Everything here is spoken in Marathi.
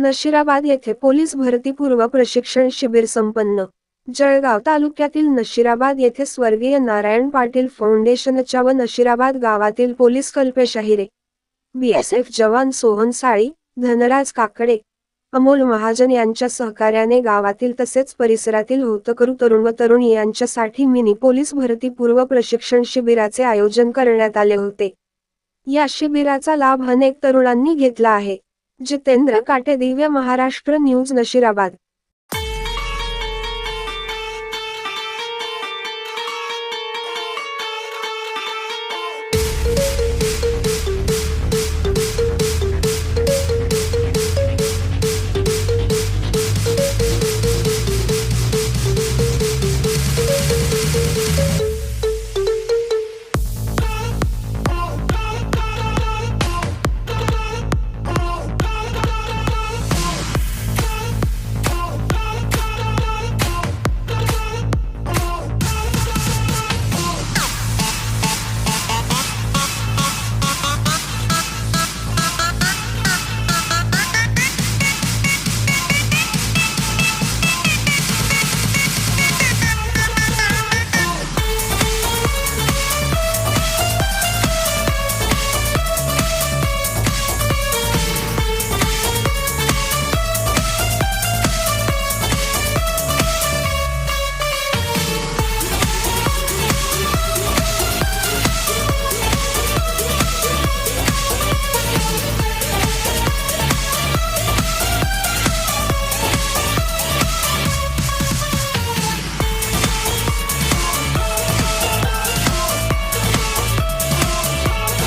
नशिराबाद येथे पोलीस भरतीपूर्व प्रशिक्षण शिबिर संपन्न। जळगाव तालुक्यातील नशिराबाद येथे स्वर्गीय नारायण पाटील फाउंडेशनच्या व नशिराबाद गावातील पोलीस कल्पेश अहिरे, BSF जवान सोहन साळी, धनराज काकडे, अमोल महाजन यांच्या सहकार्याने गावातील तसेच परिसरातील होतकरू तरुण व तरुणी यांच्यासाठी मिनी पोलीस भरतीपूर्व प्रशिक्षण शिबिराचे आयोजन करण्यात आले होते। या शिबिराचा लाभ अनेक तरुणांनी घेतला आहे। जितेंद्र काटे, दिव्य महाराष्ट्र न्यूज, नशिराबाद।